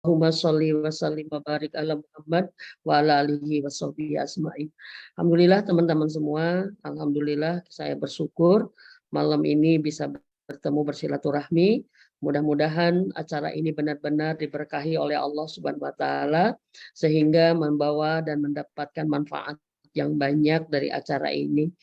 Allahumma sholli wa sallim wa barik ala Muhammad wa ala alihi wa sahbihi asma'in. Alhamdulillah teman-teman semua, alhamdulillah saya bersyukur malam ini bisa bertemu bersilaturahmi. Mudah-mudahan acara ini benar-benar diberkahi oleh Allah Subhanahu wa taala sehingga membawa dan mendapatkan manfaat yang banyak dari acara ini.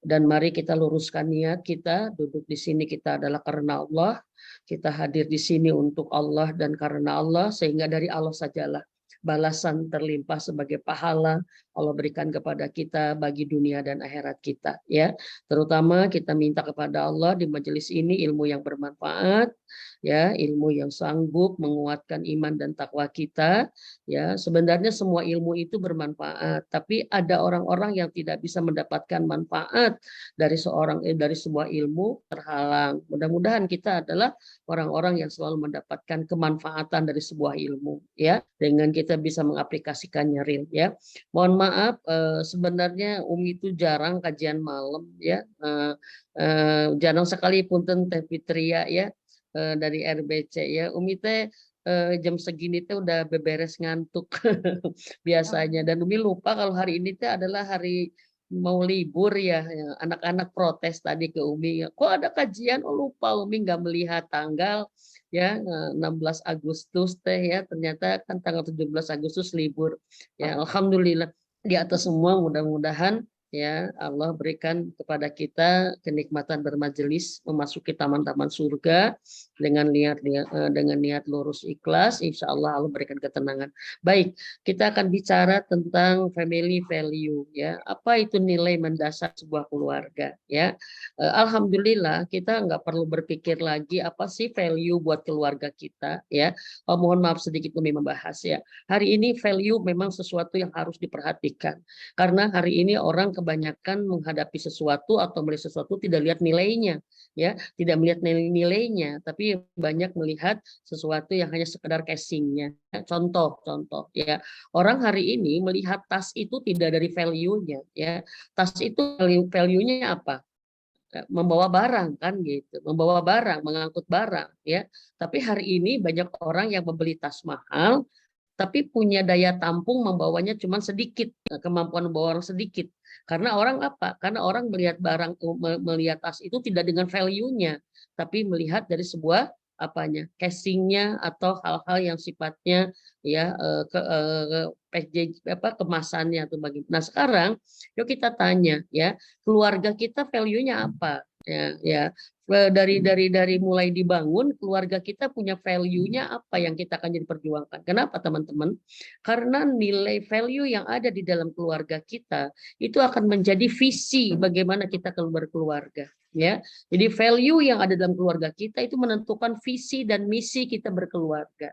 Dan mari kita luruskan niat kita, duduk di sini kita adalah karena Allah, kita hadir di sini untuk Allah dan karena Allah, sehingga dari Allah sajalah balasan terlimpah sebagai pahala Allah berikan kepada kita bagi dunia dan akhirat kita, ya. Terutama kita minta kepada Allah di majelis ini ilmu yang bermanfaat, ya, ilmu yang sanggup menguatkan iman dan takwa kita, ya. Sebenarnya semua ilmu itu bermanfaat, tapi ada orang-orang yang tidak bisa mendapatkan manfaat dari sebuah ilmu terhalang. Mudah-mudahan kita adalah orang-orang yang selalu mendapatkan kemanfaatan dari sebuah ilmu, ya, dengan kita bisa mengaplikasikannya real, ya. Mohon maaf, sebenarnya Umi itu jarang kajian malam, ya, jarang sekali punten Teh Fitria, ya, dari RBC, ya. Umi teh jam segini teh udah beberes ngantuk biasanya, dan Umi lupa kalau hari ini teh adalah hari mau libur, ya. Anak-anak protes tadi ke Umi, kok ada kajian, oh lupa Umi nggak melihat tanggal, ya. 16 Agustus teh, ya, ternyata kan tanggal 17 Agustus libur, ya. Alhamdulillah di atas semua, mudah-mudahan, ya, Allah berikan kepada kita kenikmatan bermajelis memasuki taman-taman surga dengan niat lurus ikhlas. Insya Allah Allah berikan ketenangan. Baik, kita akan bicara tentang family value, ya. Apa itu nilai mendasar sebuah keluarga, ya. Alhamdulillah kita nggak perlu berpikir lagi apa sih value buat keluarga kita, ya. Oh, mohon maaf sedikit kami membahas, ya. Hari ini value memang sesuatu yang harus diperhatikan, karena hari ini orang kebanyakan menghadapi sesuatu atau melihat sesuatu tidak lihat nilainya, ya, tidak melihat nilainya, tapi banyak melihat sesuatu yang hanya sekedar casingnya. Contoh, ya, orang hari ini melihat tas itu tidak dari value-nya, ya. Tas itu value-nya apa? Membawa barang, kan gitu, membawa barang, mengangkut barang, ya. Tapi hari ini banyak orang yang membeli tas mahal tapi punya daya tampung membawanya cuma sedikit, kemampuan membawa orang sedikit. Karena orang apa? Karena orang melihat melihat tas itu tidak dengan value-nya, tapi melihat dari sebuah apanya, casingnya atau hal-hal yang sifatnya, ya, package apa kemasannya atau bagaimana. Nah sekarang yuk kita tanya, ya, keluarga kita value-nya apa? Ya, dari mulai dibangun keluarga kita punya value-nya apa yang kita akan jadi perjuangkan. Kenapa teman-teman? Karena nilai value yang ada di dalam keluarga kita itu akan menjadi visi bagaimana kita berkeluarga, ya. Jadi value yang ada dalam keluarga kita itu menentukan visi dan misi kita berkeluarga.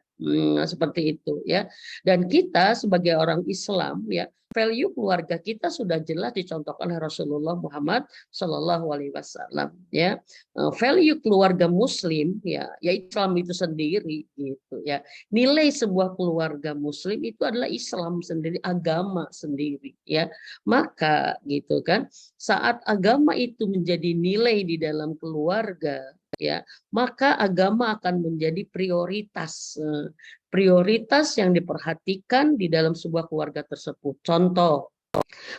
Seperti itu, ya. Dan kita sebagai orang Islam, ya, value keluarga kita sudah jelas dicontohkan oleh Rasulullah Muhammad Shallallahu Alaihi Wasallam, ya. Value keluarga Muslim, ya, Islam itu sendiri, gitu, ya. Nilai sebuah keluarga Muslim itu adalah Islam sendiri, agama sendiri, ya. Maka gitu kan, saat agama itu menjadi nilai di dalam keluarga, ya, maka agama akan menjadi prioritas, prioritas yang diperhatikan di dalam sebuah keluarga tersebut. Contoh,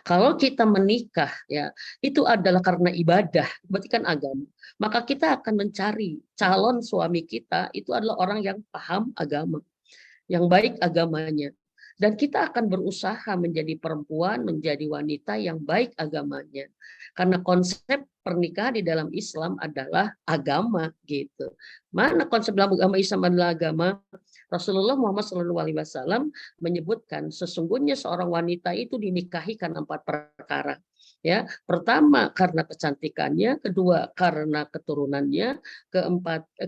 kalau kita menikah, ya, itu adalah karena ibadah, berarti kan agama. Maka kita akan mencari calon suami kita itu adalah orang yang paham agama, yang baik agamanya. Dan kita akan berusaha menjadi perempuan, menjadi wanita yang baik agamanya. Karena konsep pernikahan di dalam Islam adalah agama, gitu. Mana konsep dalam agama Islam adalah agama? Rasulullah Muhammad SAW menyebutkan sesungguhnya seorang wanita itu dinikahi karena 4 perkara. Ya, pertama karena kecantikannya, kedua karena keturunannya,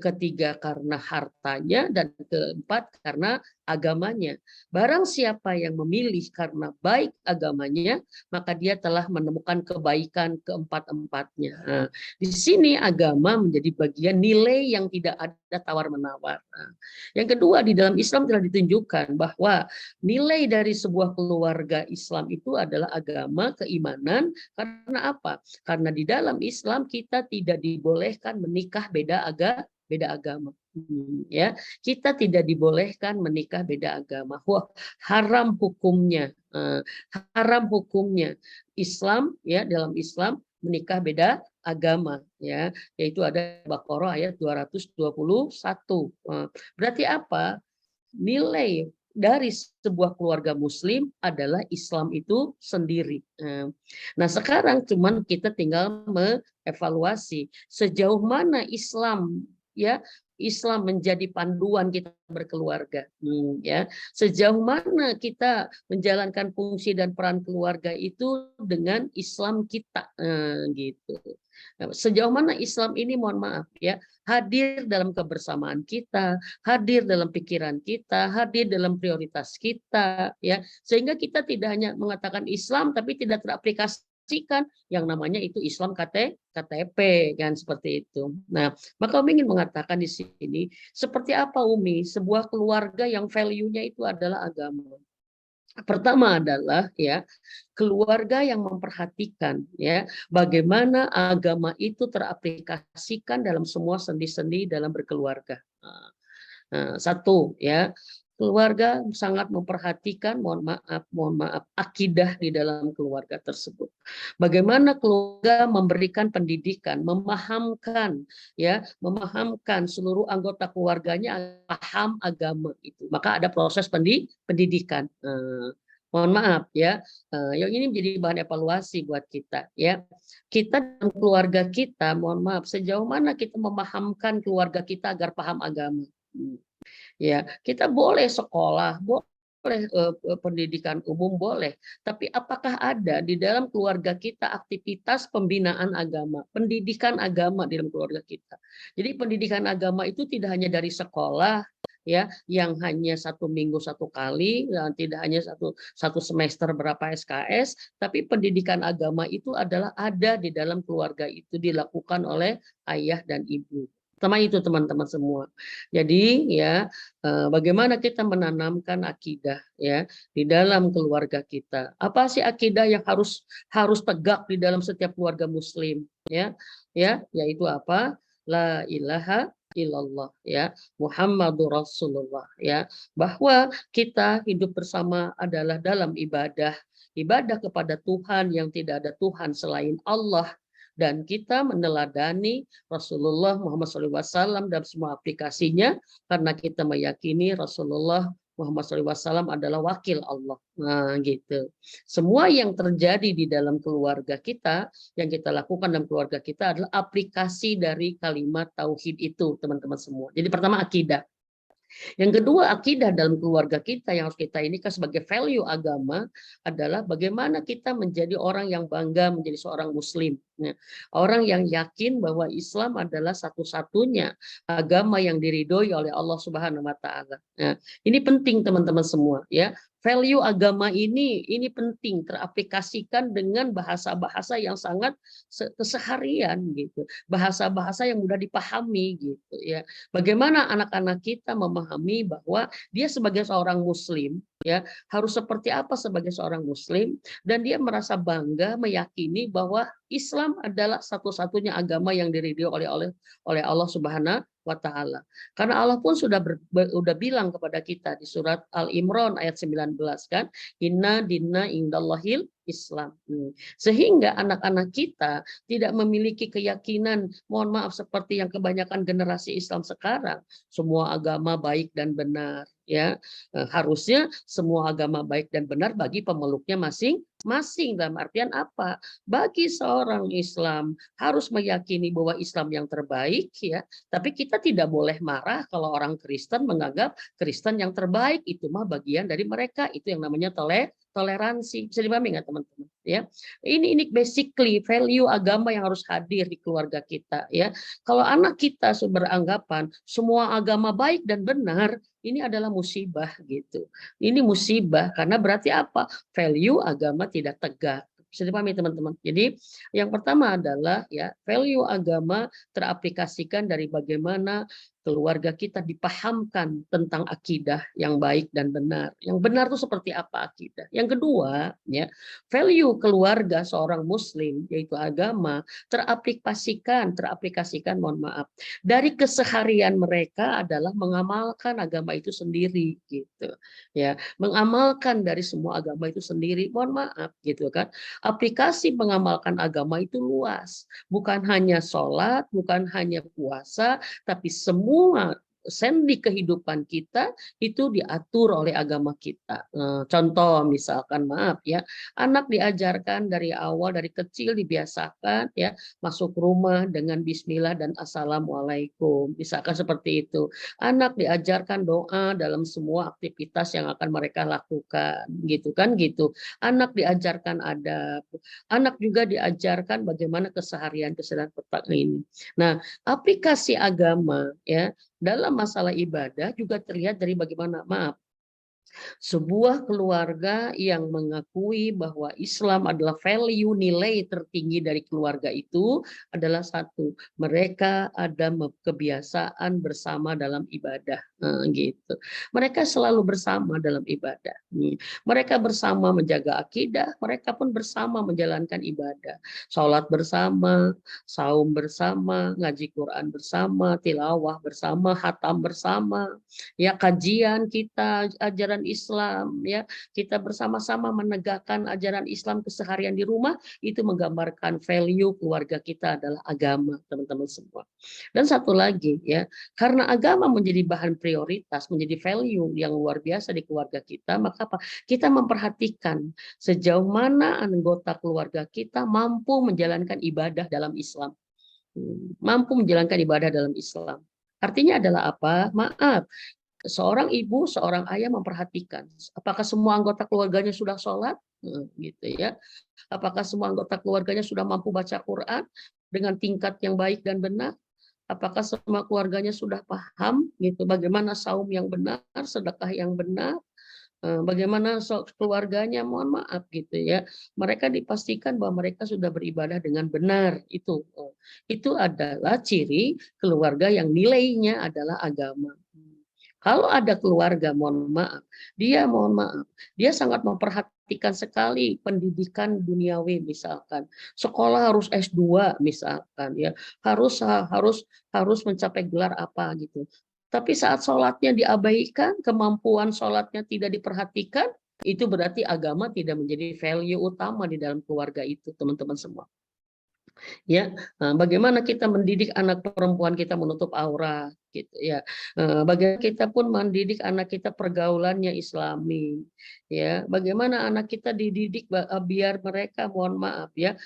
ketiga karena hartanya, dan keempat karena agamanya. Barang siapa yang memilih karena baik agamanya, maka dia telah menemukan kebaikan keempat-empatnya. Nah, di sini agama menjadi bagian nilai yang tidak ada tawar-menawar. Nah, yang kedua, di dalam Islam telah ditunjukkan bahwa nilai dari sebuah keluarga Islam itu adalah agama, keimanan. Karena apa? Karena di dalam Islam kita tidak dibolehkan menikah beda agama. beda agama. Ya, kita tidak dibolehkan menikah beda agama. Wah, haram hukumnya. Haram hukumnya. Islam, ya, dalam Islam menikah beda agama, ya, yaitu ada Baqarah ayat 221. Berarti apa? Nilai dari sebuah keluarga muslim adalah Islam itu sendiri. Nah, sekarang cuman kita tinggal mengevaluasi sejauh mana Islam, ya, Islam menjadi panduan kita berkeluarga, ya. Sejauh mana kita menjalankan fungsi dan peran keluarga itu dengan Islam kita, gitu. Nah, sejauh mana Islam ini, mohon maaf ya, hadir dalam kebersamaan kita, hadir dalam pikiran kita, hadir dalam prioritas kita, ya, sehingga kita tidak hanya mengatakan Islam tapi tidak teraplikasikan yang namanya itu Islam KTP, kan, seperti itu. Nah, maka Umi ingin mengatakan di sini seperti apa, Umi, sebuah keluarga yang value-nya itu adalah agama. Pertama adalah, ya, keluarga yang memperhatikan, ya, bagaimana agama itu teraplikasikan dalam semua sendi-sendi dalam berkeluarga. Satu, ya, keluarga sangat memperhatikan, mohon maaf, akidah di dalam keluarga tersebut. Bagaimana keluarga memberikan pendidikan, memahamkan, ya, memahamkan seluruh anggota keluarganya paham agama itu. Maka ada proses pendidikan. Mohon maaf ya, yang ini menjadi bahan evaluasi buat kita, ya. Kita dalam keluarga kita, mohon maaf, sejauh mana kita memahamkan keluarga kita agar paham agama. Ya, kita boleh sekolah, boleh pendidikan umum, boleh. Tapi apakah ada di dalam keluarga kita aktivitas pembinaan agama, pendidikan agama di dalam keluarga kita? Jadi pendidikan agama itu tidak hanya dari sekolah, ya, yang hanya 1 minggu 1 kali, dan tidak hanya satu semester berapa SKS, tapi pendidikan agama itu adalah ada di dalam keluarga itu, dilakukan oleh ayah dan ibu. Pertama itu, teman-teman semua. Jadi, ya, bagaimana kita menanamkan akidah, ya, di dalam keluarga kita. Apa sih akidah yang harus tegak di dalam setiap keluarga muslim, ya? Ya, yaitu apa? La ilaha illallah, ya, Muhammadur Rasulullah, ya. Bahwa kita hidup bersama adalah dalam ibadah, ibadah kepada Tuhan yang tidak ada Tuhan selain Allah, dan kita meneladani Rasulullah Muhammad SAW dalam semua aplikasinya, karena kita meyakini Rasulullah Muhammad SAW adalah wakil Allah. Nah, gitu. Semua yang terjadi di dalam keluarga kita, yang kita lakukan dalam keluarga kita adalah aplikasi dari kalimat tauhid itu, teman-teman semua. Jadi pertama akidah. Yang kedua, akidah dalam keluarga kita yang harus kita ini kan sebagai value agama adalah bagaimana kita menjadi orang yang bangga menjadi seorang muslim. Orang yang yakin bahwa Islam adalah satu-satunya agama yang diridhoi oleh Allah Subhanahu wa taala. Nah, ini penting teman-teman semua, ya. Value agama ini penting teraplikasikan dengan bahasa-bahasa yang sangat keseharian gitu. Bahasa-bahasa yang mudah dipahami gitu, ya. Bagaimana anak-anak kita memahami bahwa dia sebagai seorang muslim, ya, harus seperti apa sebagai seorang muslim, dan dia merasa bangga meyakini bahwa Islam adalah satu-satunya agama yang diridhoi oleh Allah Subhanahu wa taala. Karena Allah pun sudah bilang kepada kita di surat Al-Imran ayat 19, kan, inna dinna indallahil Islam. Sehingga anak-anak kita tidak memiliki keyakinan, mohon maaf, seperti yang kebanyakan generasi Islam sekarang, semua agama baik dan benar, ya. Harusnya semua agama baik dan benar bagi pemeluknya masing-masing. Dalam artian apa? Bagi seorang Islam harus meyakini bahwa Islam yang terbaik, ya. Tapi kita tidak boleh marah kalau orang Kristen menganggap Kristen yang terbaik, itu mah bagian dari mereka, itu yang namanya toleransi. Bisa dipahami nggak, teman-teman? Ya, ini basically value agama yang harus hadir di keluarga kita, ya. Kalau anak kita beranggapan semua agama baik dan benar, ini adalah musibah gitu. Ini musibah karena berarti apa? Value agama tidak tegak. Bisa dipahami, teman-teman. Jadi yang pertama adalah, ya, value agama teraplikasikan dari bagaimana keluarga kita dipahamkan tentang akidah yang baik dan benar. Yang benar itu seperti apa akidah. Yang kedua, ya, value keluarga seorang muslim yaitu agama teraplikasikan, mohon maaf, dari keseharian mereka adalah mengamalkan agama itu sendiri gitu. Ya, mengamalkan dari semua agama itu sendiri. Mohon maaf gitu kan. Aplikasi mengamalkan agama itu luas. Bukan hanya sholat, bukan hanya puasa, tapi semua sendi kehidupan kita itu diatur oleh agama kita. Contoh misalkan, maaf ya, anak diajarkan dari awal, dari kecil dibiasakan ya masuk rumah dengan bismillah dan assalamualaikum. Misalkan seperti itu. Anak diajarkan doa dalam semua aktivitas yang akan mereka lakukan, gitu kan gitu. Anak diajarkan adab. Anak juga diajarkan bagaimana keseharian ini. Nah, aplikasi agama ya dalam masalah ibadah juga terlihat dari bagaimana, maaf, sebuah keluarga yang mengakui bahwa Islam adalah value nilai tertinggi dari keluarga itu adalah satu, mereka ada kebiasaan bersama dalam ibadah. Gitu. Mereka selalu bersama dalam ibadah. Mereka bersama menjaga akidah, mereka pun bersama menjalankan ibadah. Sholat bersama, saum bersama, ngaji Quran bersama, tilawah bersama, hatam bersama, ya kajian kita ajaran Islam, ya kita bersama-sama menegakkan ajaran Islam keseharian di rumah, itu menggambarkan value keluarga kita adalah agama, teman-teman semua. Dan satu lagi ya, karena agama menjadi bahan prioritas, menjadi value yang luar biasa di keluarga kita, maka apa? Kita memperhatikan sejauh mana anggota keluarga kita mampu menjalankan ibadah dalam Islam. Mampu menjalankan ibadah dalam Islam. Artinya adalah apa? Maaf, seorang ibu, seorang ayah memperhatikan apakah semua anggota keluarganya sudah sholat, gitu ya. Apakah semua anggota keluarganya sudah mampu baca Quran dengan tingkat yang baik dan benar? Apakah semua keluarganya sudah paham gitu bagaimana saum yang benar, sedekah yang benar, bagaimana keluarganya, mohon maaf gitu ya. Mereka dipastikan bahwa mereka sudah beribadah dengan benar itu. Itu adalah ciri keluarga yang nilainya adalah agama. Kalau ada keluarga, mohon maaf, dia sangat memperhatikan sekali pendidikan duniawi misalkan. Sekolah harus S2 misalkan ya, harus mencapai gelar apa gitu. Tapi saat sholatnya diabaikan, kemampuan sholatnya tidak diperhatikan, itu berarti agama tidak menjadi value utama di dalam keluarga itu, teman-teman semua. Ya, bagaimana kita mendidik anak perempuan kita menutup aurat gitu ya. Bagaimana kita pun mendidik anak kita pergaulannya Islami ya. Bagaimana anak kita dididik biar mereka, mohon maaf ya,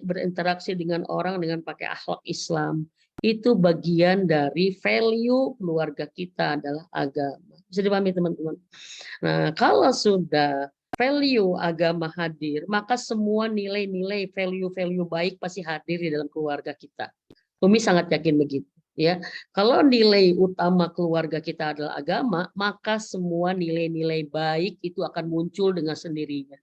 berinteraksi dengan orang dengan pakai akhlak Islam. Itu bagian dari value keluarga kita adalah agama. Bisa dipahami teman-teman. Nah, kalau sudah value agama hadir, maka semua nilai-nilai value-value baik pasti hadir di dalam keluarga kita. Umi sangat yakin begitu. Ya, kalau nilai utama keluarga kita adalah agama, maka semua nilai-nilai baik itu akan muncul dengan sendirinya.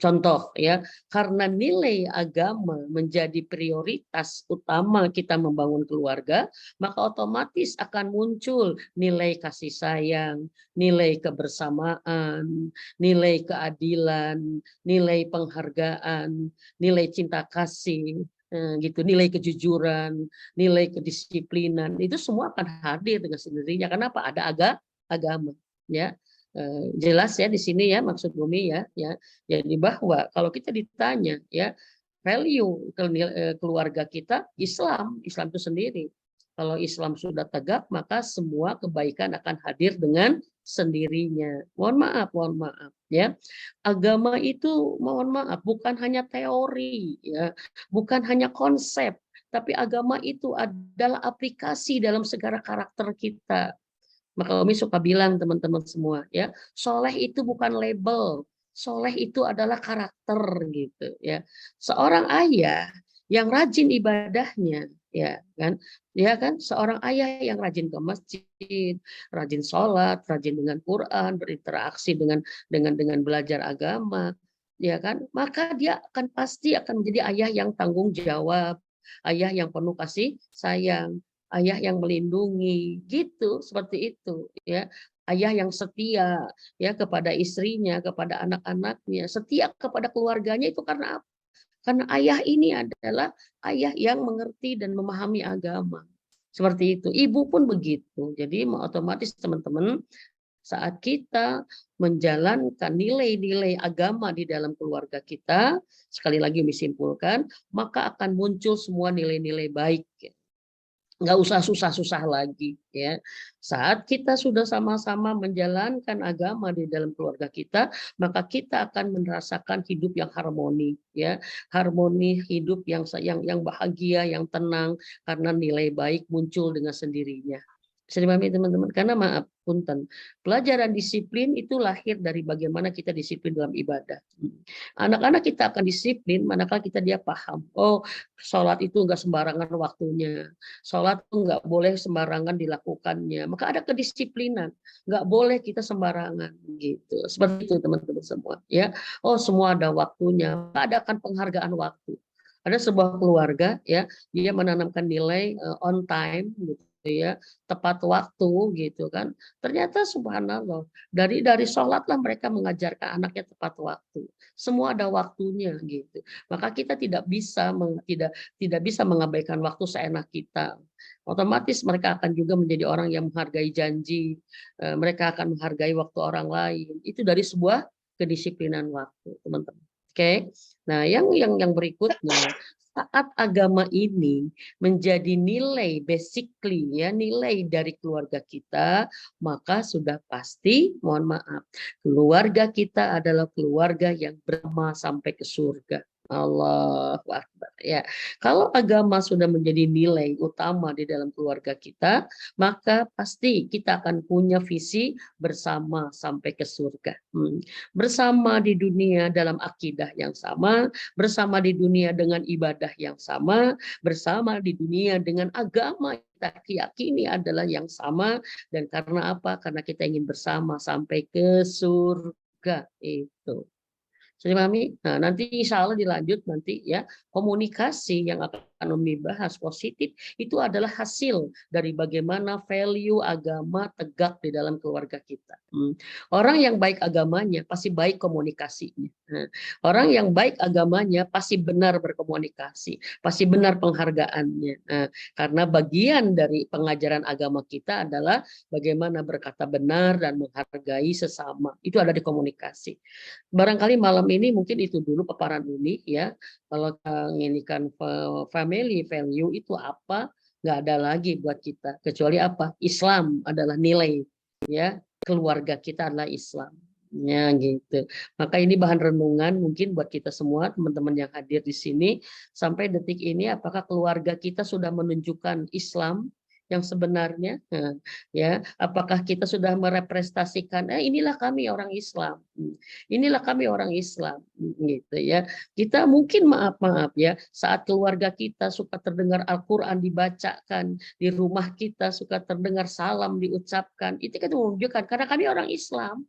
Contoh ya, karena nilai agama menjadi prioritas utama kita membangun keluarga, maka otomatis akan muncul nilai kasih sayang, nilai kebersamaan, nilai keadilan, nilai penghargaan, nilai cinta kasih, gitu, nilai kejujuran, nilai kedisiplinan, itu semua akan hadir dengan sendirinya. Kenapa? Ada agama, ya. Jelas ya di sini ya maksud Bumi ya, jadi bahwa kalau kita ditanya ya value keluarga kita Islam itu sendiri. Kalau Islam sudah tegak maka semua kebaikan akan hadir dengan sendirinya. Mohon maaf ya. Agama itu mohon maaf bukan hanya teori ya, bukan hanya konsep, tapi agama itu adalah aplikasi dalam segala karakter kita. Maka Umi suka bilang teman-teman semua ya, soleh itu bukan label, soleh itu adalah karakter gitu ya. Seorang ayah yang rajin ibadahnya ya kan, seorang ayah yang rajin ke masjid, rajin sholat, rajin dengan Quran, berinteraksi dengan belajar agama, ya kan, maka dia pasti akan menjadi ayah yang tanggung jawab, ayah yang penuh kasih sayang. ayah yang melindungi, gitu, seperti itu, ya. Ayah yang setia, ya, kepada istrinya, kepada anak-anaknya, setia kepada keluarganya itu karena apa? Karena ayah ini adalah ayah yang mengerti dan memahami agama. Seperti itu. Ibu pun begitu. Jadi otomatis teman-teman saat kita menjalankan nilai-nilai agama di dalam keluarga kita, sekali lagi disimpulkan, maka akan muncul semua nilai-nilai baik. Nggak usah susah-susah lagi, ya. Saat kita sudah sama-sama menjalankan agama di dalam keluarga kita, maka kita akan merasakan hidup yang harmoni, ya. Harmoni hidup yang bahagia, yang tenang, karena nilai baik muncul dengan sendirinya. Bisa dipahami teman-teman? Karena maaf, punten, pelajaran disiplin itu lahir dari bagaimana kita disiplin dalam ibadah. Anak-anak kita akan disiplin manakala dia paham, oh, sholat itu enggak sembarangan waktunya, sholat itu enggak boleh sembarangan dilakukannya, maka ada kedisiplinan, enggak boleh kita sembarangan, gitu. Seperti itu teman-teman semua, ya. Oh, semua ada waktunya, adakan penghargaan waktu. Ada sebuah keluarga, ya, dia menanamkan nilai on time, gitu ya, tepat waktu, gitu kan. Ternyata subhanallah, dari sholatlah mereka mengajarkan anaknya tepat waktu. Semua ada waktunya, gitu. Maka kita tidak bisa tidak bisa mengabaikan waktu seenak kita. Otomatis mereka akan juga menjadi orang yang menghargai janji, mereka akan menghargai waktu orang lain. Itu dari sebuah kedisiplinan waktu, teman-teman. Oke. Nah, yang berikutnya, saat agama ini menjadi nilai basically, ya, nilai dari keluarga kita, maka sudah pasti, mohon maaf, keluarga kita adalah keluarga yang bersama sampai ke surga. Allahu Akbar, ya. Kalau agama sudah menjadi nilai utama di dalam keluarga kita, maka pasti kita akan punya visi bersama sampai ke surga. Bersama di dunia dalam akidah yang sama, bersama di dunia dengan ibadah yang sama, bersama di dunia dengan agama kita yakini adalah yang sama, dan karena apa? Karena kita ingin bersama sampai ke surga itu. Sudah dipahami? Nah, nanti insya Allah dilanjut nanti, ya, komunikasi yang akan kami bahas positif itu adalah hasil dari bagaimana value agama tegak di dalam keluarga kita. Orang yang baik agamanya pasti baik komunikasinya. Nah, orang yang baik agamanya pasti benar berkomunikasi, pasti benar penghargaannya. Nah, karena bagian dari pengajaran agama kita adalah bagaimana berkata benar dan menghargai sesama. Itu ada di komunikasi. Barangkali malam ini mungkin itu dulu paparan Uni, ya. Kalau ini kan family value itu apa, nggak ada lagi buat kita kecuali apa? Islam adalah nilai, ya. Keluarga kita adalah Islam. Ya, gitu. Maka ini bahan renungan mungkin buat kita semua, teman-teman yang hadir di sini. Sampai detik ini apakah keluarga kita sudah menunjukkan Islam yang sebenarnya? Nah, ya, apakah kita sudah merepresentasikan inilah kami orang Islam. Inilah kami orang Islam, gitu ya. Kita mungkin maaf ya, saat keluarga kita suka terdengar Al-Qur'an dibacakan, di rumah kita suka terdengar salam diucapkan, itu kan menunjukkan karena kami orang Islam.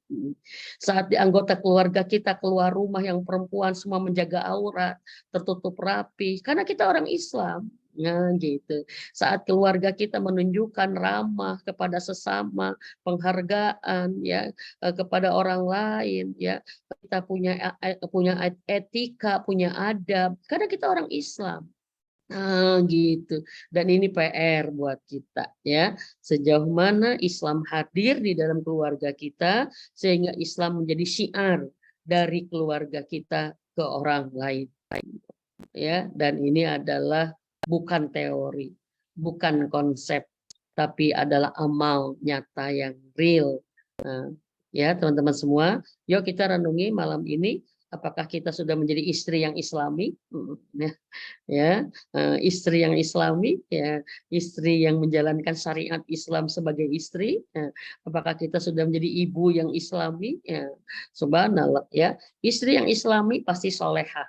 Saat di anggota keluarga kita keluar rumah yang perempuan semua menjaga aurat, tertutup rapi, karena kita orang Islam. Nah, gitu. Saat keluarga kita menunjukkan ramah kepada sesama, penghargaan, ya, kepada orang lain, ya, kita punya etika, punya adab, karena kita orang Islam. Nah, gitu. Dan ini PR buat kita, ya. Sejauh mana Islam hadir di dalam keluarga kita sehingga Islam menjadi syiar dari keluarga kita ke orang lain, ya. Dan ini adalah bukan teori, bukan konsep, tapi adalah amal nyata yang real. Nah, ya teman-teman semua, yuk kita renungi malam ini, apakah kita sudah menjadi istri yang Islami? Ya, istri yang Islami, ya, istri yang menjalankan syariat Islam sebagai istri. Apakah kita sudah menjadi ibu yang Islami? Ya, subhanallah, ya, istri yang Islami pasti solehah.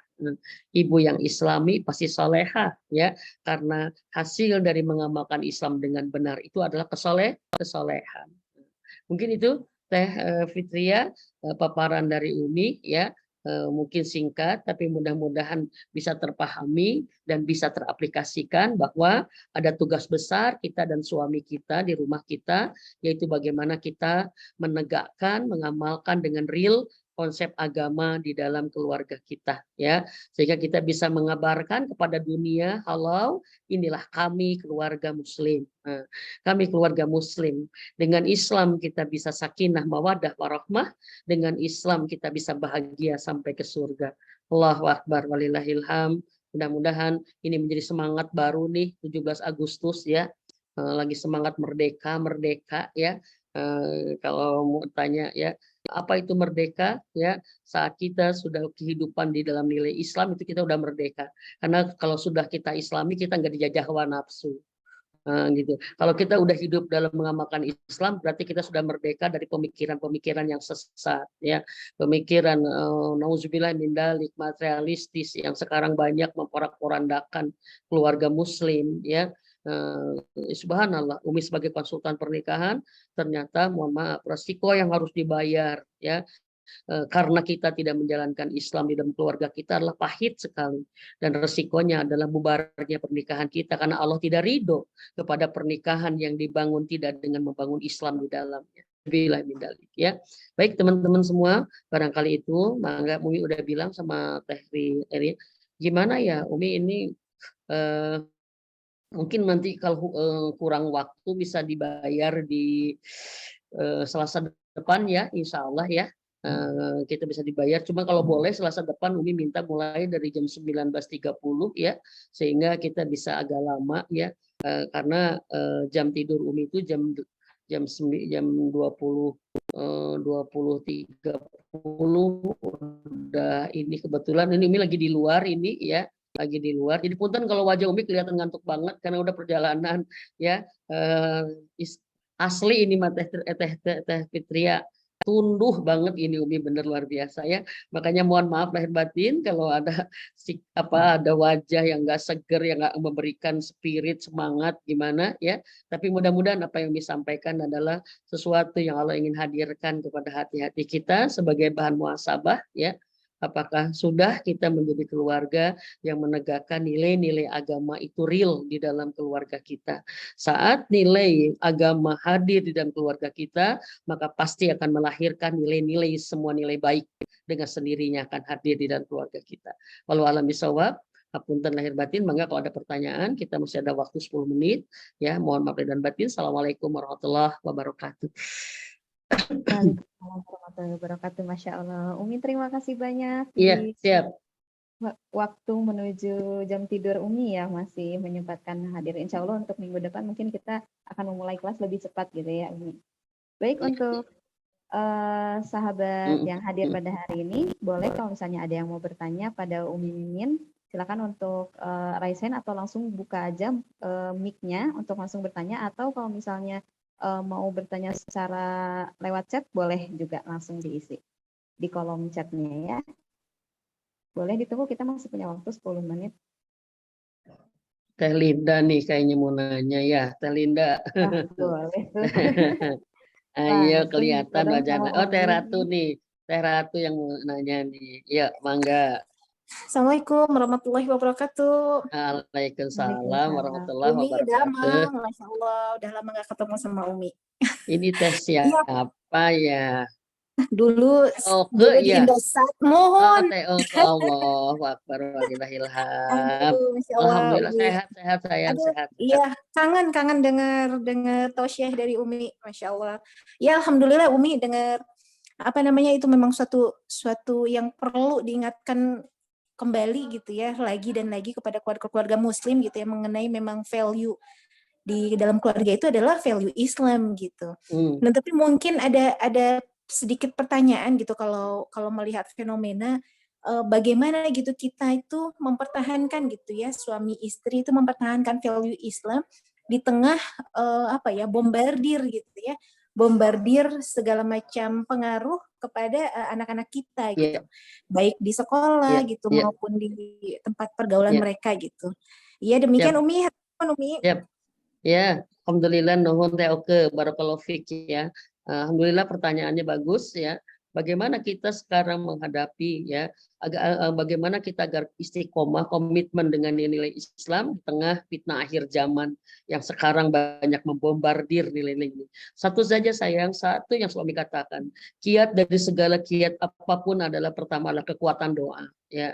Ibu yang Islami pasti solehah, ya, karena hasil dari mengamalkan Islam dengan benar itu adalah kesolehan. Mungkin itu Teh Fitria, paparan dari Uni, ya. mungkin singkat, tapi mudah-mudahan bisa terpahami dan bisa teraplikasikan bahwa ada tugas besar kita dan suami kita di rumah kita, yaitu bagaimana kita menegakkan, mengamalkan dengan real konsep agama di dalam keluarga kita, ya, sehingga kita bisa mengabarkan kepada dunia, halau inilah kami keluarga Muslim. Nah, kami keluarga Muslim. Dengan Islam kita bisa sakinah, mawadah, warahmah. Dengan Islam kita bisa bahagia sampai ke surga. Allahu Akbar, walillahilham. Mudah-mudahan ini menjadi semangat baru nih 17 Agustus ya. Lagi semangat merdeka, merdeka ya. Kalau mau tanya ya, apa itu merdeka ya, saat kita sudah kehidupan di dalam nilai Islam itu kita udah merdeka, karena kalau sudah kita Islami kita nggak dijajah hawa nafsu. Gitu. Kalau kita udah hidup dalam mengamalkan Islam, berarti kita sudah merdeka dari pemikiran-pemikiran yang sesat, ya, pemikiran nauzubillah min dalik, materialistis yang sekarang banyak memporak-porandakan keluarga Muslim, ya. Subhanallah, Umi sebagai konsultan pernikahan ternyata mohon maaf resiko yang harus dibayar, ya, karena kita tidak menjalankan Islam di dalam keluarga kita adalah pahit sekali, dan resikonya adalah bubarnya pernikahan kita karena Allah tidak ridho kepada pernikahan yang dibangun tidak dengan membangun Islam di dalamnya. Bila mindalik, ya. Baik teman-teman semua, barangkali itu Mangga Umi udah bilang sama Teh Eri, gimana ya Umi ini mungkin nanti kalau kurang waktu bisa dibayar di Selasa depan ya, insya Allah ya. Kita bisa dibayar. Cuma kalau boleh Selasa depan Umi minta mulai dari jam 19.30 ya, sehingga kita bisa agak lama ya, karena jam tidur Umi itu jam 20.30 udah ini kebetulan ini Umi lagi di luar ini ya, lagi di luar. Jadi punten kalau wajah Umi kelihatan ngantuk banget karena udah perjalanan ya. Asli ini mah Teh Fitria tunduh banget ini Umi, bener luar biasa ya. Makanya mohon maaf lahir batin kalau ada ada wajah yang enggak seger, yang enggak memberikan spirit semangat gimana ya. Tapi mudah-mudahan apa yang disampaikan adalah sesuatu yang Allah ingin hadirkan kepada hati-hati kita sebagai bahan muhasabah ya. Apakah sudah kita menjadi keluarga yang menegakkan nilai-nilai agama itu real di dalam keluarga kita. Saat nilai agama hadir di dalam keluarga kita, maka pasti akan melahirkan nilai-nilai, semua nilai baik dengan sendirinya akan hadir di dalam keluarga kita. Walau alam bisawab, hapunten lahir batin, mangga kalau ada pertanyaan, kita masih ada waktu 10 menit. Ya, mohon maaf dan batin. Assalamualaikum warahmatullahi wabarakatuh. Waalaikumsalam warahmatullahi wabarakatuh. Masya Allah. Umi terima kasih banyak. Iya, siap. Waktu menuju jam tidur Umi ya masih menyempatkan hadir. Insya Allah untuk minggu depan mungkin kita akan memulai kelas lebih cepat gitu ya Umi. Baik, untuk sahabat yang hadir pada hari ini, boleh kalau misalnya ada yang mau bertanya pada Umi Mimin, silakan untuk raise hand atau langsung buka aja mic-nya untuk langsung bertanya, atau kalau misalnya mau bertanya secara lewat chat boleh juga langsung diisi di kolom chatnya ya. Boleh ditunggu, kita masih punya waktu 10 menit. Teh Linda nih kayaknya mau nanya ya, Teh Linda. Boleh tuh. Ayo kelihatan wajahnya. Oh, Teh Ratu nih. Teh Ratu yang mau nanya nih. Ya, mangga. Assalamualaikum warahmatullahi wabarakatuh. Waalaikumsalam warahmatullahi Umi, wabarakatuh. Masya Allah, udah lama gak ketemu sama Umi. Ini teh siapa ya? Dulu di ya. Indosat, mohon. Allah Akbar, walillahilham. Masya Allah. Alhamdulillah sehat sayang, sehat. Iya, kangen dengar tausiah dari Umi, Masya Allah. Ya alhamdulillah Umi dengar itu memang suatu yang perlu diingatkan kembali gitu ya, lagi dan lagi kepada keluarga Muslim gitu ya, mengenai memang value di dalam keluarga itu adalah value Islam gitu. Nah tapi mungkin ada sedikit pertanyaan gitu kalau melihat fenomena bagaimana gitu kita itu mempertahankan gitu ya, suami istri itu mempertahankan value Islam di tengah bombardir gitu ya, bombardir segala macam pengaruh kepada anak-anak kita gitu, baik di sekolah gitu maupun di tempat pergaulan mereka gitu. Iya demikian Umi. Ya, alhamdulillah nuhun teh oke barakallahu fik ya. Alhamdulillah pertanyaannya bagus ya. bagaimana kita sekarang menghadapi ya bagaimana kita agar istiqomah komitmen dengan nilai Islam di tengah fitnah akhir zaman yang sekarang banyak membombardir nilai-nilai ini. Satu saja sayang, satu yang suami katakan, kiat dari segala kiat apapun adalah pertama adalah kekuatan doa ya.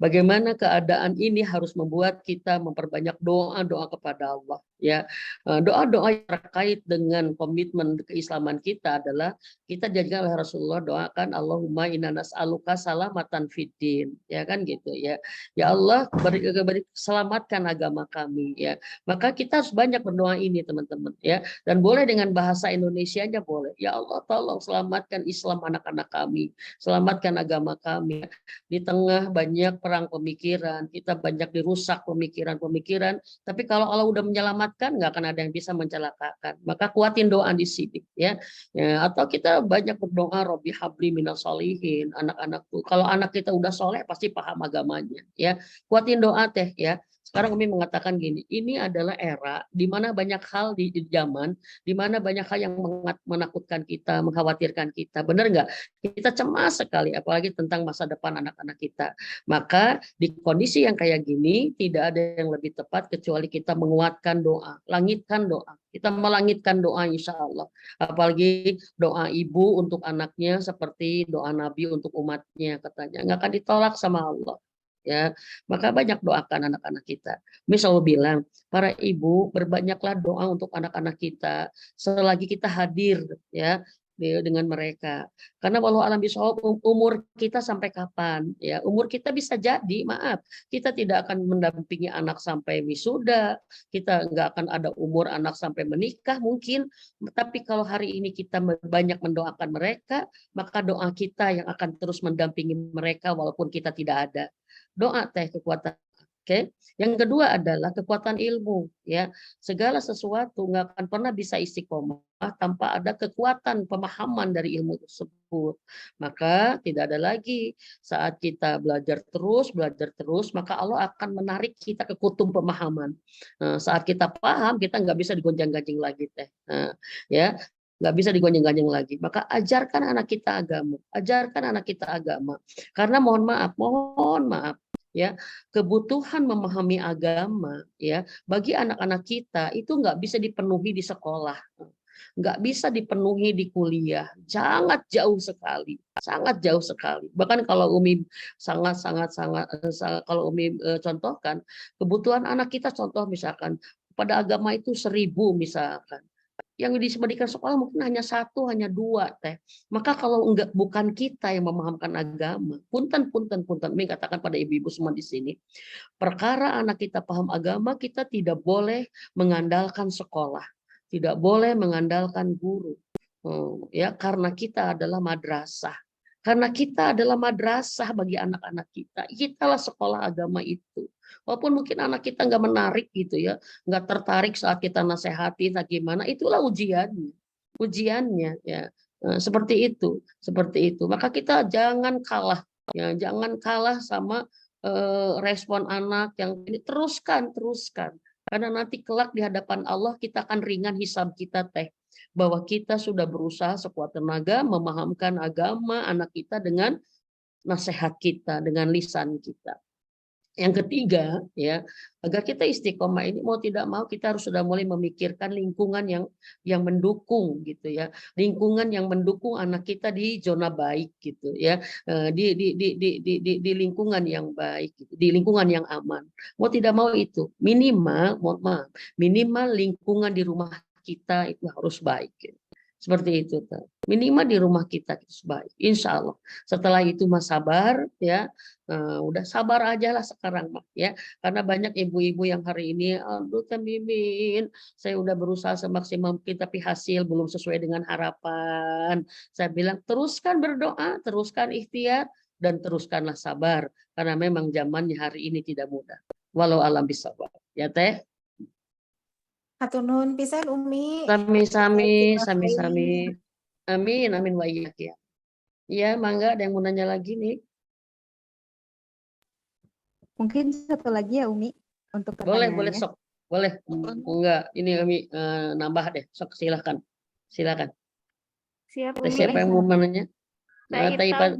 Bagaimana keadaan ini harus membuat kita memperbanyak doa-doa kepada Allah. Ya, doa-doa yang terkait dengan komitmen keislaman kita adalah kita jadikan oleh Rasulullah doakan Allahumma inna nas'aluka salamatan fiddin, ya kan gitu ya. Ya Allah selamatkan agama kami ya. Maka kita harus banyak berdoa ini teman-teman ya. Dan boleh dengan bahasa Indonesianya boleh. Ya Allah tolong selamatkan Islam anak-anak kami, selamatkan agama kami. Di tengah banyak perang pemikiran, kita banyak dirusak pemikiran-pemikiran, tapi kalau Allah udah menyelamatkan nggak akan ada yang bisa mencelakakan. Maka kuatin doa di sini ya. Atau kita banyak berdoa Robbi habli minas solihin, anak-anakku. Kalau anak kita udah soleh pasti paham agamanya ya. Kuatin doa teh ya. Sekarang Umi mengatakan gini, ini adalah era di mana banyak hal di zaman, di mana banyak hal yang menakutkan kita, mengkhawatirkan kita. Benar nggak? Kita cemas sekali, apalagi tentang masa depan anak-anak kita. Maka di kondisi yang kayak gini, tidak ada yang lebih tepat kecuali kita menguatkan doa, langitkan doa. Kita melangitkan doa insya Allah. Apalagi doa ibu untuk anaknya seperti doa Nabi untuk umatnya katanya. Nggak akan ditolak sama Allah. Ya, maka banyak doakan anak-anak kita. Misal bilang, para ibu berbanyaklah doa untuk anak-anak kita selagi kita hadir ya dengan mereka. Karena walau alam bisawab umur kita sampai kapan ya? Umur kita bisa jadi, maaf, kita tidak akan mendampingi anak sampai wisuda, kita nggak akan ada umur anak sampai menikah mungkin, tapi kalau hari ini kita banyak mendoakan mereka, maka doa kita yang akan terus mendampingi mereka walaupun kita tidak ada. Doa teh kekuatan. Oke. Yang kedua adalah kekuatan ilmu ya. Segala sesuatu nggak akan pernah bisa istiqomah tanpa ada kekuatan pemahaman dari ilmu tersebut. Maka tidak ada lagi saat kita belajar terus, maka Allah akan menarik kita ke kutub pemahaman. Saat kita paham, kita nggak bisa digonjang-ganjing lagi teh. Ya, nggak bisa digonjang-ganjing lagi. Maka ajarkan anak kita agama, ajarkan anak kita agama. Karena mohon maaf, ya kebutuhan memahami agama ya bagi anak-anak kita itu nggak bisa dipenuhi di sekolah, nggak bisa dipenuhi di kuliah, sangat jauh sekali, bahkan kalau Umi kalau Umi contohkan kebutuhan anak kita, contoh misalkan pada agama itu 1000 misalkan, yang disebutkan sekolah mungkin hanya 1, hanya 2 teh. Maka kalau bukan kita yang memahamkan agama, punten, Umi katakan pada ibu-ibu semua di sini, perkara anak kita paham agama, kita tidak boleh mengandalkan sekolah, tidak boleh mengandalkan guru, ya karena kita adalah madrasah. Karena kita adalah madrasah bagi anak-anak kita. Kitalah sekolah agama itu. Walaupun mungkin anak kita nggak menarik gitu ya, nggak tertarik saat kita nasihati, gimana, itulah ujiannya ya. Seperti itu. Maka kita jangan kalah, ya, jangan kalah sama respon anak yang ini, teruskan. Karena nanti kelak di hadapan Allah kita akan ringan hisab kita teh. Bahwa kita sudah berusaha sekuat tenaga memahamkan agama anak kita dengan nasihat kita, dengan lisan kita. Yang ketiga, ya, agar kita istiqomah ini mau tidak mau kita harus sudah mulai memikirkan lingkungan yang mendukung gitu ya, lingkungan yang mendukung anak kita di zona baik gitu ya, di lingkungan yang baik, gitu, di lingkungan yang aman. Mau tidak mau itu minimal lingkungan di rumah kita itu harus baik. Gitu. Seperti itu, minimal di rumah kita harus baik. Insya Allah. Setelah itu mas sabar, ya, udah sabar aja lah sekarang, ya. Karena banyak ibu-ibu yang hari ini, aduh Teh Mimin, saya udah berusaha semaksimal mungkin tapi hasil belum sesuai dengan harapan. Saya bilang teruskan berdoa, teruskan ikhtiar, dan teruskanlah sabar. Karena memang zamannya hari ini tidak mudah. Walau alam bisawab, ya Teh. Hatur nuhun pisan Umi. Sami-sami. Amin wa iyyak ya. Iya, mangga ada yang mau nanya lagi nih? Mungkin satu lagi ya Umi untuk pertanyaannya. Boleh sok. Boleh. Enggak, ini Umi nambah deh. Sok silakan. Siap Umi. Siapa yang mau nanya? Taita,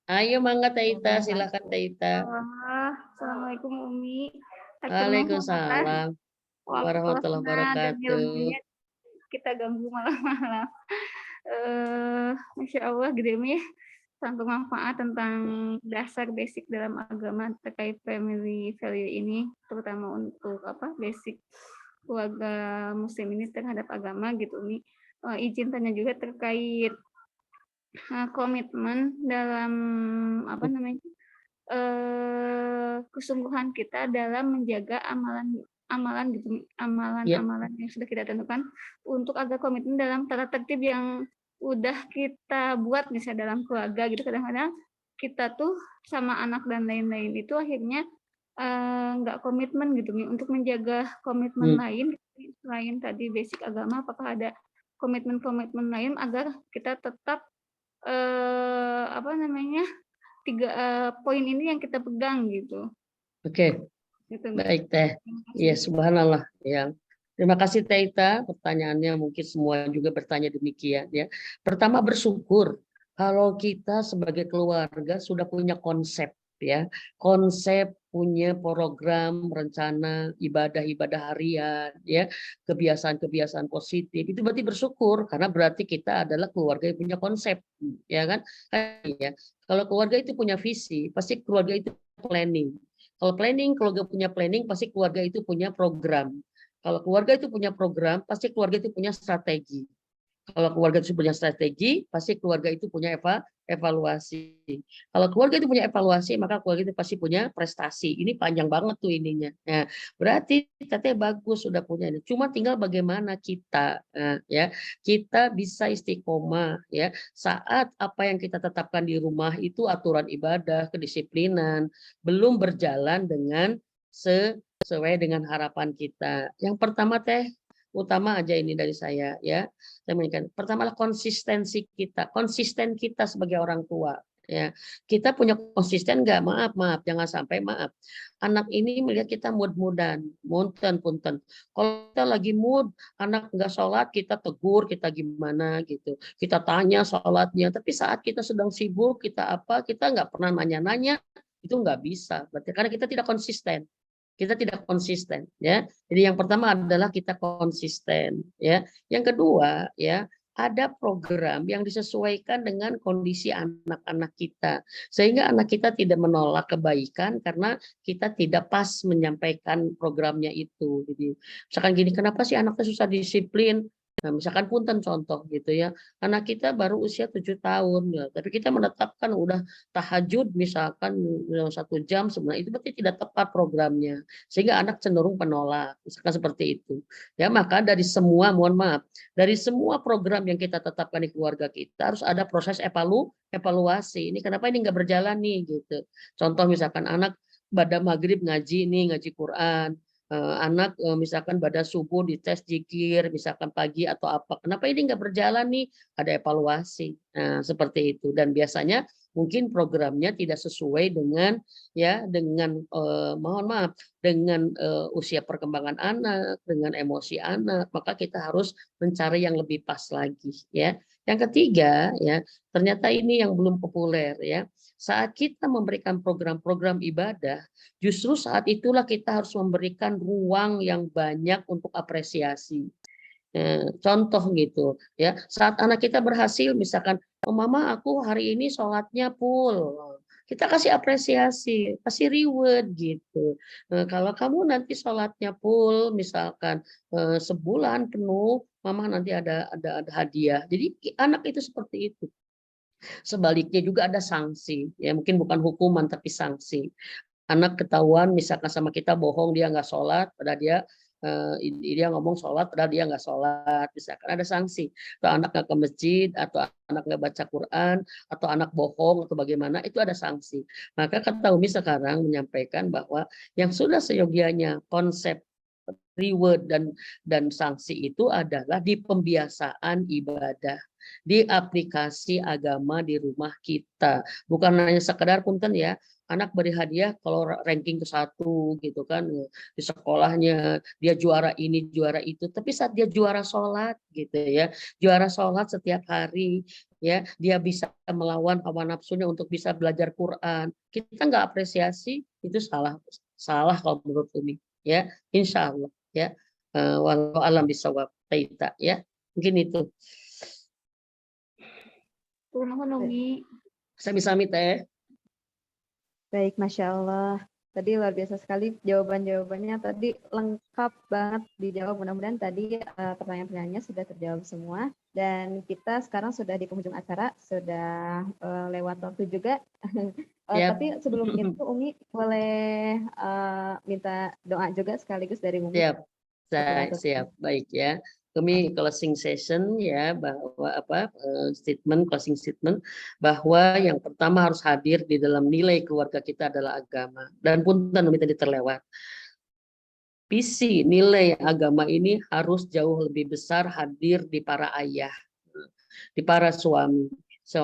ayo mangga Taita, silakan Taita. Assalamualaikum Umi. Waalaikumsalam warahmatullahi wabarakatuh. Kita ganggu malam-malam. Masya Allah, gede Umi. Tentang manfaat tentang dasar basic dalam agama terkait family value ini, terutama untuk basic keluarga Muslim ini terhadap agama gitu Umi. Izin tanya juga terkait komitmen dalam kesungguhan kita dalam menjaga amalan yang sudah kita tentukan untuk agar komitmen dalam tata tertib yang udah kita buat misalnya dalam keluarga gitu. Kadang-kadang kita tuh sama anak dan lain-lain itu akhirnya nggak komitmen gitu untuk menjaga komitmen lain selain tadi basic agama. Apakah ada komitmen-komitmen lain agar kita tetap poin ini yang kita pegang gitu. Oke. Gitu, baik Teh. Ya subhanallah ya. Terima kasih Taita, pertanyaannya mungkin semua juga bertanya demikian ya. Pertama bersyukur kalau kita sebagai keluarga sudah punya konsep ya. Konsep, punya program, rencana, ibadah-ibadah harian ya, kebiasaan-kebiasaan positif. Itu berarti bersyukur karena berarti kita adalah keluarga yang punya konsep ya kan? Ya. Kalau keluarga itu punya visi, pasti keluarga itu planning. Kalau keluarga punya planning, pasti keluarga itu punya program. Kalau keluarga itu punya program, pasti keluarga itu punya strategi. Kalau keluarga itu punya strategi, pasti keluarga itu punya evaluasi. Kalau keluarga itu punya evaluasi, maka keluarga itu pasti punya prestasi. Ini panjang banget tuh ininya. Nah, berarti katanya bagus sudah punya ini. Cuma tinggal bagaimana kita, ya, kita bisa istiqomah, ya, saat apa yang kita tetapkan di rumah itu aturan ibadah, kedisiplinan belum berjalan dengan sesuai dengan harapan kita. Yang pertama Teh, utama aja ini dari saya ya. Pertama konsistensi kita, konsisten kita sebagai orang tua ya. Kita punya konsisten nggak? Maaf, jangan sampai maaf. Anak ini melihat kita mood-moodan, punten. Kalau kita lagi mood, anak nggak sholat, kita tegur, kita gimana gitu. Kita tanya sholatnya, tapi saat kita sedang sibuk, kita nggak pernah nanya-nanya, itu nggak bisa. Berarti karena kita tidak konsisten. Kita tidak konsisten ya. Jadi yang pertama adalah kita konsisten ya. Yang kedua ya, ada program yang disesuaikan dengan kondisi anak-anak kita sehingga anak kita tidak menolak kebaikan karena kita tidak pas menyampaikan programnya itu. Jadi misalkan gini, kenapa sih anaknya susah disiplin? Nah, misalkan punten contoh gitu ya, anak kita baru usia 7 tahun ya, tapi kita menetapkan udah tahajud misalkan 1 jam sebenarnya itu berarti tidak tepat programnya sehingga anak cenderung penolak misalkan seperti itu ya. Maka dari semua, mohon maaf, dari semua program yang kita tetapkan di keluarga kita harus ada proses evaluasi. Ini kenapa ini nggak berjalan nih gitu. Contoh misalkan anak pada maghrib ngaji Quran, anak misalkan pada subuh dites zikir misalkan pagi atau apa, kenapa ini nggak berjalan nih, ada evaluasi. Nah seperti itu. Dan biasanya mungkin programnya tidak sesuai dengan mohon maaf, dengan usia perkembangan anak, dengan emosi anak, maka kita harus mencari yang lebih pas lagi ya. Yang ketiga ya, ternyata ini yang belum populer ya. Saat kita memberikan program-program ibadah, justru saat itulah kita harus memberikan ruang yang banyak untuk apresiasi. Contoh gitu ya, saat anak kita berhasil misalkan, oh mama aku hari ini sholatnya full, kita kasih apresiasi, kasih reward gitu. Kalau kamu nanti sholatnya full misalkan sebulan penuh, mama nanti ada hadiah. Jadi anak itu seperti itu. Sebaliknya juga ada sanksi, ya mungkin bukan hukuman tapi sanksi. Anak ketahuan misalkan sama kita bohong, dia nggak sholat, padahal dia ngomong sholat, padahal dia nggak sholat, misalkan ada sanksi. Atau anak nggak ke masjid, atau anak nggak baca Quran, atau anak bohong, atau bagaimana, itu ada sanksi. Maka kata Umi sekarang menyampaikan bahwa yang sudah seyogianya konsep reward dan sanksi itu adalah di pembiasaan ibadah, di aplikasi agama di rumah kita, bukan hanya sekedar punten ya, anak beri hadiah kalau ranking ke-1 gitu kan di sekolahnya, dia juara ini juara itu, tapi saat dia juara sholat gitu ya, juara sholat setiap hari, ya, dia bisa melawan hawa nafsunya untuk bisa belajar Quran. Kita nggak apresiasi, itu salah kalau menurut Umi, ya. Insya Allah, ya. Walau alam bisawab kita, ya. Mungkin itu. Nuhun Umi. Sami-sami teh. Baik, Masya Allah. Tadi luar biasa sekali jawaban-jawabannya. Tadi lengkap banget dijawab. Mudah-mudahan tadi pertanyaan-pertanyaannya sudah terjawab semua. Dan kita sekarang sudah di penghujung acara, sudah lewat waktu juga. Yap. Tapi sebelum itu Umi boleh minta doa juga sekaligus dari Umi. Siap, siap, baik ya. Kami closing session ya, bahwa closing statement bahwa yang pertama harus hadir di dalam nilai keluarga kita adalah agama. Dan punten tadi terlewat. Visi nilai agama ini harus jauh lebih besar hadir di para ayah, di para suami.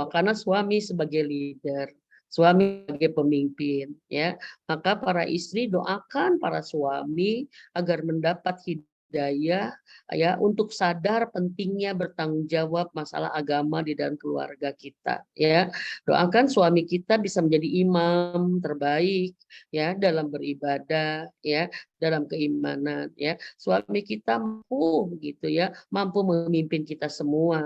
Karena suami sebagai leader, suami sebagai pemimpin, ya, maka para istri doakan para suami agar mendapat hidayah, ya, untuk sadar pentingnya bertanggung jawab masalah agama di dalam keluarga kita, ya. Doakan suami kita bisa menjadi imam terbaik, ya, dalam beribadah, ya, dalam keimanan, ya. Suami kita mampu gitu ya, mampu memimpin kita semua.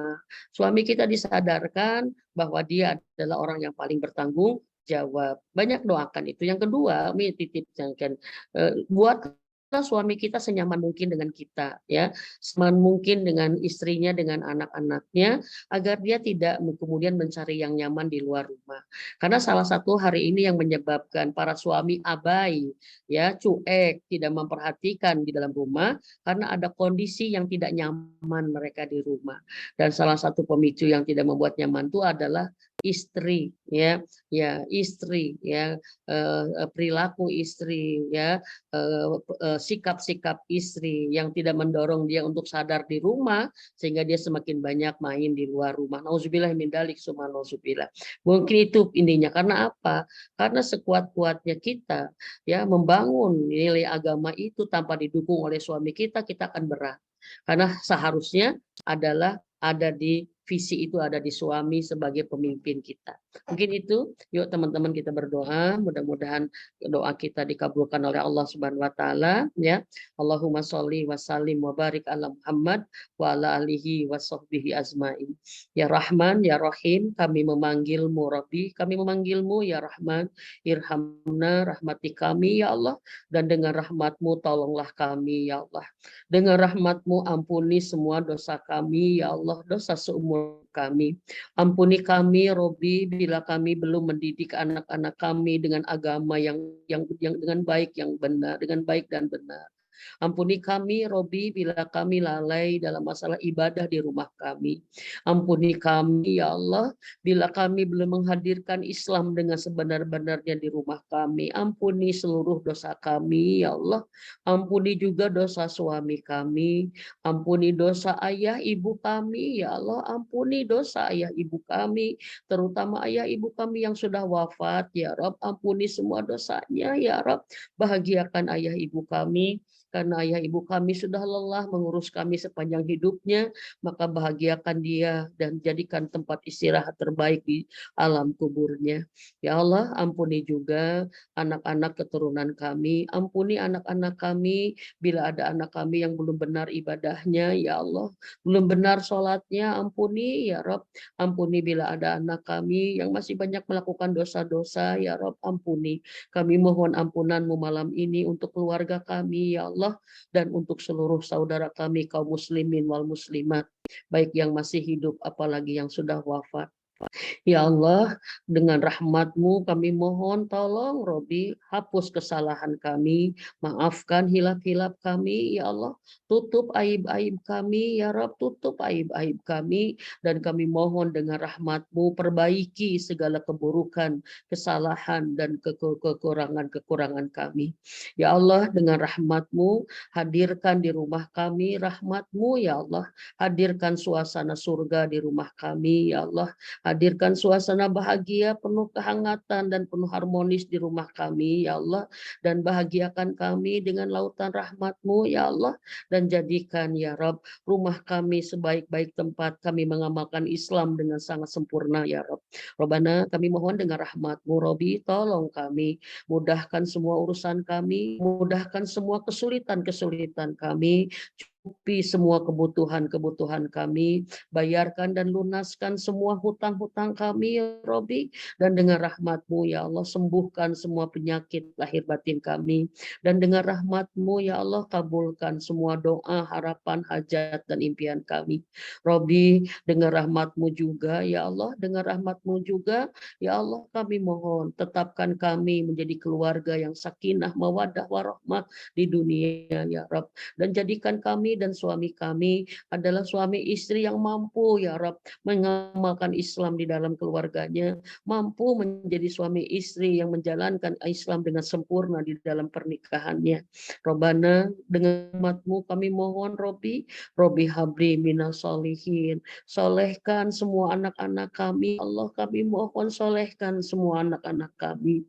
Suami kita disadarkan bahwa dia adalah orang yang paling bertanggung jawab. Banyak doakan itu. Yang kedua, titipkan buat suami kita senyaman mungkin dengan kita, ya, senyaman mungkin dengan istrinya, dengan anak-anaknya, agar dia tidak kemudian mencari yang nyaman di luar rumah. Karena salah satu hari ini yang menyebabkan para suami abai, ya, cuek, tidak memperhatikan di dalam rumah, karena ada kondisi yang tidak nyaman mereka di rumah. Dan salah satu pemicu yang tidak membuat nyaman itu adalah istri, ya, istri, ya, perilaku istri, ya, sikap-sikap istri yang tidak mendorong dia untuk sadar di rumah, sehingga dia semakin banyak main di luar rumah. Nauzubillah min dzalik, summa nauzubillah. Mungkin itu intinya. Karena apa? Karena sekuat-kuatnya kita, ya, membangun nilai agama itu tanpa didukung oleh suami kita akan berat. Karena seharusnya adalah ada di visi itu, ada di suami sebagai pemimpin kita. Mungkin itu, yuk teman-teman kita berdoa, mudah-mudahan doa kita dikabulkan oleh Allah Subhanahu wa taala, ya. Allahumma sholli wa sallim wa barik ala Muhammad wa ala alihi wa sahbihi azmain. Ya Rahman, ya Rahim, kami memanggilmu Rabbi, kami memanggilmu ya Rahman, irhamna, rahmati kami ya Allah, dan dengan rahmatmu tolonglah kami ya Allah. Dengan rahmatmu ampuni semua dosa kami ya Allah, dosa seumur kami. Ampuni kami Robi bila kami belum mendidik anak-anak kami dengan agama yang dengan baik, yang benar, dengan baik dan benar. Ampuni kami Robi bila kami lalai dalam masalah ibadah di rumah kami. Ampuni kami ya Allah bila kami belum menghadirkan Islam dengan sebenar-benarnya di rumah kami. Ampuni seluruh dosa kami ya Allah. Ampuni juga dosa suami kami. Ampuni dosa ayah ibu kami ya Allah. Ampuni dosa ayah ibu kami, terutama ayah ibu kami yang sudah wafat ya Rabb. Ampuni semua dosanya ya Rabb. Bahagiakan ayah ibu kami, karena ayah ibu kami sudah lelah mengurus kami sepanjang hidupnya, maka bahagiakan dia dan jadikan tempat istirahat terbaik di alam kuburnya. Ya Allah, ampuni juga anak-anak keturunan kami, ampuni anak-anak kami bila ada anak kami yang belum benar ibadahnya, ya Allah, belum benar sholatnya, ampuni ya Rob. Ampuni bila ada anak kami yang masih banyak melakukan dosa-dosa, ya Rob, ampuni. Kami mohon ampunan-Mu malam ini untuk keluarga kami, ya Allah, dan untuk seluruh saudara kami kaum muslimin wal muslimat, baik yang masih hidup apalagi yang sudah wafat. Ya Allah, dengan rahmat-Mu kami mohon tolong Robi, hapus kesalahan kami, maafkan hilaf-hilaf kami, ya Allah, tutup aib-aib kami, ya Rabb, tutup aib-aib kami, dan kami mohon dengan rahmat-Mu perbaiki segala keburukan, kesalahan, dan kekurangan-kekurangan kami. Ya Allah, dengan rahmat-Mu hadirkan di rumah kami rahmat-Mu, ya Allah, hadirkan suasana surga di rumah kami, ya Allah, Hadirkan suasana bahagia, penuh kehangatan dan penuh harmonis di rumah kami, ya Allah. Dan bahagiakan kami dengan lautan rahmat-Mu, ya Allah. Dan jadikan, ya Rob, rumah kami sebaik-baik tempat kami mengamalkan Islam dengan sangat sempurna, ya Rob. Robbana, kami mohon dengan rahmat-Mu, Robi, tolong kami. Mudahkan semua urusan kami, mudahkan semua kesulitan-kesulitan kami, cukupi semua kebutuhan-kebutuhan kami, bayarkan dan lunaskan semua hutang-hutang kami, ya Robi, dan dengan rahmat-Mu, ya Allah, sembuhkan semua penyakit lahir batin kami, dan dengan rahmat-Mu, ya Allah, kabulkan semua doa, harapan, hajat, dan impian kami. Robi, dengan rahmat-Mu juga, ya Allah, dengan rahmat-Mu juga, ya Allah, kami mohon, tetapkan kami menjadi keluarga yang sakinah, mawaddah, warahmah di dunia, ya Rabb. Dan jadikan kami dan suami kami adalah suami istri yang mampu, ya Rabb, mengamalkan Islam di dalam keluarganya, mampu menjadi suami istri yang menjalankan Islam dengan sempurna di dalam pernikahannya. Robbana, dengan rahmat-Mu kami mohon, Robi habli minas solihin, solehkan semua anak-anak kami, Allah, kami mohon solehkan semua anak-anak kami.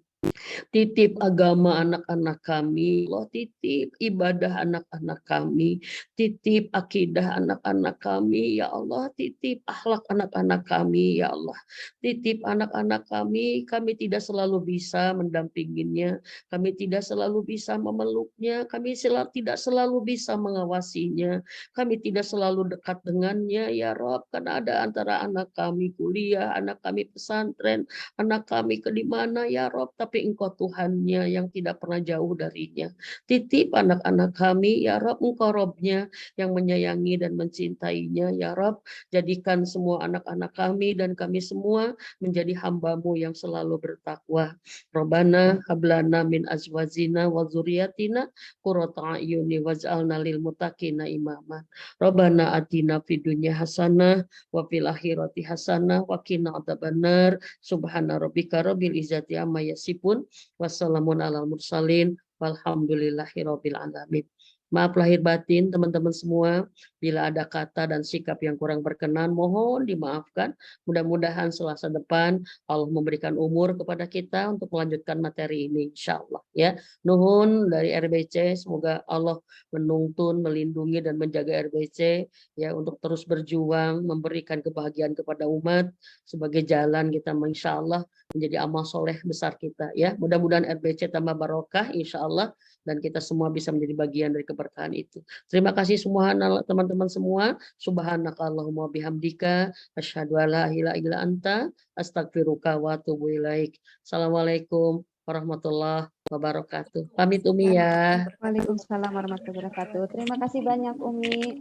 Titip agama anak-anak kami, Allah, titip ibadah anak-anak kami, titip akidah anak-anak kami, ya Allah, titip akhlak anak-anak kami, ya Allah, titip anak-anak kami tidak selalu bisa mendampinginya, kami tidak selalu bisa memeluknya, kami tidak selalu bisa mengawasinya, kami tidak selalu dekat dengannya, ya Rob, karena ada antara anak kami kuliah, anak kami pesantren, anak kami ke dimana, ya Rob, tapi Engkau Tuhannya yang tidak pernah jauh darinya. Titip anak-anak kami, ya Rob, Engkau Robnya yang menyayangi dan mencintainya, ya Rob. Jadikan semua anak-anak kami dan kami semua menjadi hamba-Mu yang selalu bertakwa. Robbana hablana min azwajina wa dzurriyyatina qurrata a'yuni waj'alna lil muttaqina imama. Robbana atina fid dunya hasanah wa fil akhirati hasanah wa qina adzabannar. Subhana rabbika rabbil izzati amma yasifun. Wassalamun alal mursalin. Walhamdulillahirabbil alamin. Maaf lahir batin teman-teman semua, bila ada kata dan sikap yang kurang berkenan mohon dimaafkan. Mudah-mudahan Selasa depan Allah memberikan umur kepada kita untuk melanjutkan materi ini, insyaallah ya. Nuhun dari RBC, semoga Allah menuntun, melindungi dan menjaga RBC ya untuk terus berjuang memberikan kebahagiaan kepada umat sebagai jalan kita insyaallah menjadi amal soleh besar kita ya. Mudah-mudahan RBC tambah barokah insyaallah dan kita semua bisa menjadi bagian dari keberkahan itu. Terima kasih semua teman-teman semua. Subhanakallahumma bihamdika asyhadu alla ilaha illa anta astaghfiruka wa atubu ilaik. Assalamualaikum warahmatullahi wabarakatuh. Pamit Umi ya. Waalaikumsalam warahmatullahi wabarakatuh. Terima kasih banyak Umi.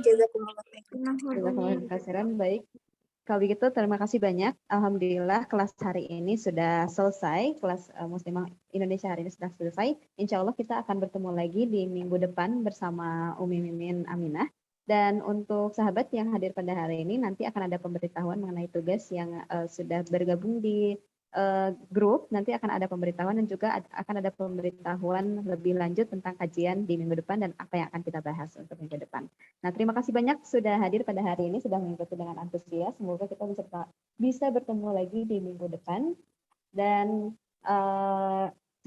Jazakumullah khairan. Baik. Kalau begitu terima kasih banyak. Alhamdulillah kelas hari ini sudah selesai. Kelas Muslimah Indonesia hari ini sudah selesai. Insya Allah kita akan bertemu lagi di minggu depan bersama Umi Mimin Aminah. Dan untuk sahabat yang hadir pada hari ini nanti akan ada pemberitahuan mengenai tugas yang sudah bergabung di grup. Nanti akan ada pemberitahuan dan juga akan ada pemberitahuan lebih lanjut tentang kajian di minggu depan dan apa yang akan kita bahas untuk minggu depan. Nah, terima kasih banyak sudah hadir pada hari ini, sudah mengikuti dengan antusias. Semoga kita bisa bertemu lagi di minggu depan. Dan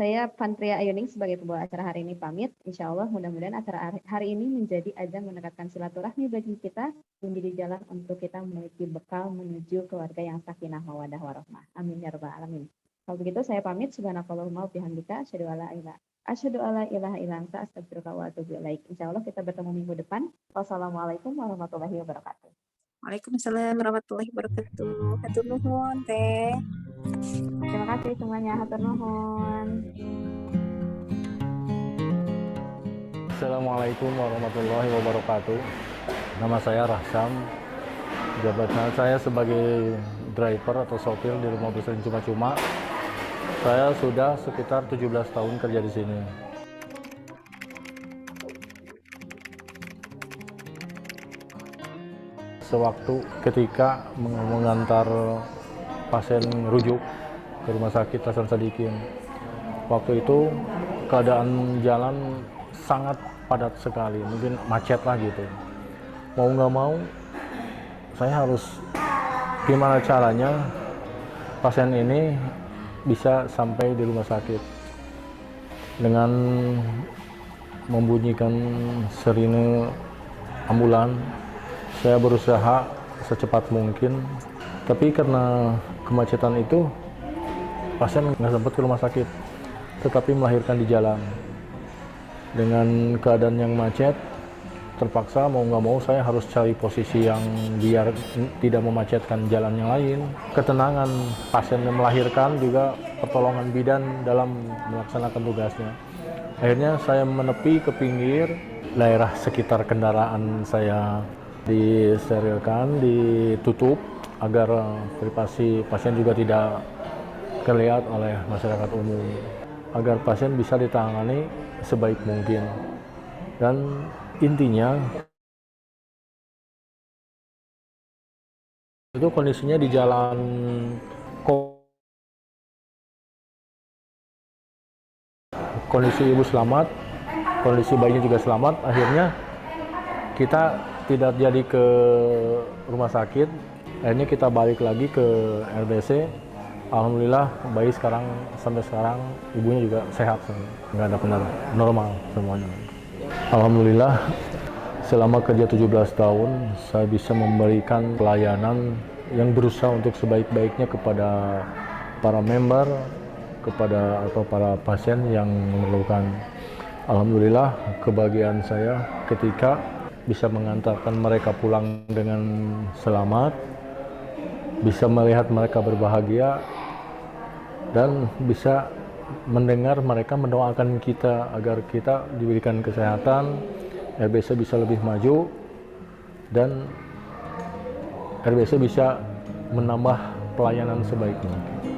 saya Fantria Ayuning sebagai pembawa acara hari ini pamit. Insya Allah mudah-mudahan acara hari ini menjadi ajang mendekatkan silaturahmi bagi kita, menjadi jalan untuk kita memiliki bekal menuju keluarga yang sakinah mawaddah warahmah. Amin ya rabbal alamin. Kalau begitu saya pamit. Subhanakallahumma bihamdika asyhadu alla ilaha illa anta astaghfiruka wa atubu ilaik. Insya Allah kita bertemu minggu depan. Wassalamualaikum warahmatullahi wabarakatuh. Waalaikumsalam warahmatullahi wabarakatuh. Hatur nuhun teh. Terima kasih semuanya. Hatur nuhun. Assalamualaikum warahmatullahi wabarakatuh. Nama saya Rahsam. Jabatan saya sebagai driver atau sopir di rumah bus cuma-cuma. Saya sudah sekitar 17 tahun kerja di sini. Sewaktu ketika mengantar pasien rujuk ke rumah sakit Hasan Sadikin, waktu itu keadaan jalan sangat padat sekali, mungkin macet lah gitu. Mau nggak mau saya harus gimana caranya pasien ini bisa sampai di rumah sakit. Dengan membunyikan sirine ambulan, saya berusaha secepat mungkin, tapi karena kemacetan itu pasien nggak sempat ke rumah sakit, tetapi melahirkan di jalan. Dengan keadaan yang macet, terpaksa mau nggak mau saya harus cari posisi yang biar tidak memacetkan jalan yang lain. Ketenangan pasien yang melahirkan juga pertolongan bidan dalam melaksanakan tugasnya. Akhirnya saya menepi ke pinggir, daerah sekitar kendaraan saya disterilkan, ditutup agar privasi pasien juga tidak terlihat oleh masyarakat umum, agar pasien bisa ditangani sebaik mungkin. Dan intinya itu kondisinya di jalan kondisi ibu selamat, kondisi bayinya juga selamat. Akhirnya kita tidak jadi ke rumah sakit, akhirnya kita balik lagi ke RBC. Alhamdulillah bayi sampai sekarang ibunya juga sehat, nggak ada benar, normal semuanya. Alhamdulillah selama kerja 17 tahun saya bisa memberikan pelayanan yang berusaha untuk sebaik-baiknya kepada para member, kepada atau para pasien yang memerlukan. Alhamdulillah kebahagiaan saya ketika bisa mengantarkan mereka pulang dengan selamat, bisa melihat mereka berbahagia, dan bisa mendengar mereka mendoakan kita agar kita diberikan kesehatan, RBC bisa lebih maju, dan RBC bisa menambah pelayanan sebaik mungkin.